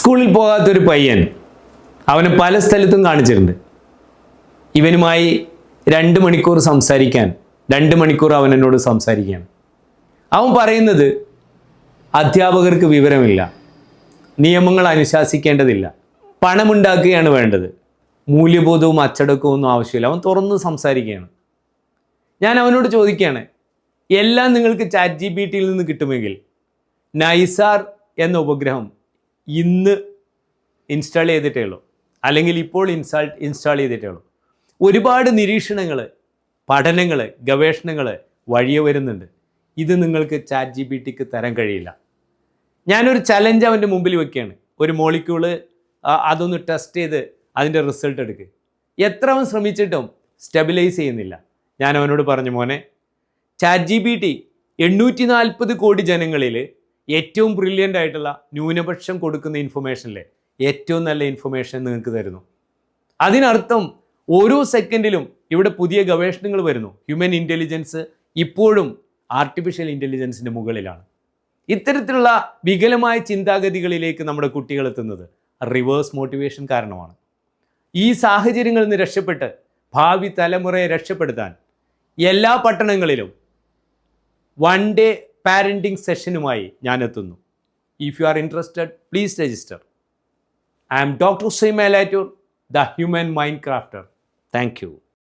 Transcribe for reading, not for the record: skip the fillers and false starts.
സ്കൂളിൽ പോകാത്തൊരു പയ്യൻ അവനെ പല സ്ഥലത്തും കാണിച്ചിട്ടുണ്ട്. ഇവനുമായി 2 മണിക്കൂർ സംസാരിക്കാൻ 2 മണിക്കൂർ അവൻ എന്നോട് സംസാരിക്കുകയാണ്. അവൻ പറയുന്നത് അധ്യാപകർക്ക് വിവരമില്ല, നിയമങ്ങൾ അനുശാസിക്കേണ്ടതില്ല, പണമുണ്ടാക്കുകയാണ് വേണ്ടത്, മൂല്യബോധവും അച്ചടക്കവും ഒന്നും ആവശ്യമില്ല. അവൻ തുറന്ന് സംസാരിക്കുകയാണ്. ഞാൻ അവനോട് ചോദിക്കുകയാണ്, എല്ലാം നിങ്ങൾക്ക് ChatGPT നിന്ന് കിട്ടുമെങ്കിൽ നൈസാർ എന്ന ഉപഗ്രഹം ഇന്ന് ഇൻസ്റ്റാൾ ചെയ്തിട്ടേ ഉള്ളൂ, അല്ലെങ്കിൽ ഇപ്പോൾ ഇൻസ്റ്റാൾ ചെയ്തിട്ടേ ഉള്ളൂ. ഒരുപാട് നിരീക്ഷണങ്ങൾ, പഠനങ്ങൾ, ഗവേഷണങ്ങൾ വഴിയെ വരുന്നുണ്ട്. ഇത് നിങ്ങൾക്ക് ChatGPTക്ക് തരാൻ കഴിയില്ല. ഞാനൊരു ചലഞ്ച് അവൻ്റെ മുമ്പിൽ വെക്കുകയാണ്. ഒരു മോളിക്യൂള് അതൊന്ന് ടെസ്റ്റ് ചെയ്ത് അതിൻ്റെ റിസൾട്ട് എടുക്കുക. എത്ര അവൻ ശ്രമിച്ചിട്ടും സ്റ്റെബിലൈസ് ചെയ്യുന്നില്ല. ഞാൻ അവനോട് പറഞ്ഞു, മോനെ, ChatGPT 840 കോടി ജനങ്ങളിൽ ഏറ്റവും ബ്രില്യൻ്റ് ആയിട്ടുള്ള ന്യൂനപക്ഷം കൊടുക്കുന്ന ഇൻഫർമേഷനിലെ ഏറ്റവും നല്ല ഇൻഫർമേഷൻ നിങ്ങൾക്ക് തരുന്നു. അതിനർത്ഥം ഓരോ സെക്കൻഡിലും ഇവിടെ പുതിയ ഗവേഷണങ്ങൾ വരുന്നു. ഹ്യൂമൻ ഇൻ്റലിജൻസ് ഇപ്പോഴും ആർട്ടിഫിഷ്യൽ ഇൻ്റലിജൻസിൻ്റെ മുകളിലാണ്. ഇത്തരത്തിലുള്ള വികലമായ ചിന്താഗതികളിലേക്ക് നമ്മുടെ കുട്ടികൾ എത്തുന്നത് റിവേഴ്സ് മോട്ടിവേഷൻ കാരണമാണ്. ഈ സാഹചര്യങ്ങളിൽ നിന്ന് രക്ഷപ്പെട്ട് ഭാവി തലമുറയെ രക്ഷപ്പെടുത്താൻ എല്ലാ പട്ടണങ്ങളിലും 1 ഡേ പാരൻറ്റിംഗ് സെഷനുമായി ഞാൻ എത്തുന്നു. If you are interested, please register. I am Dr. Hussain Melatur, the Human Mind Crafter. Thank you.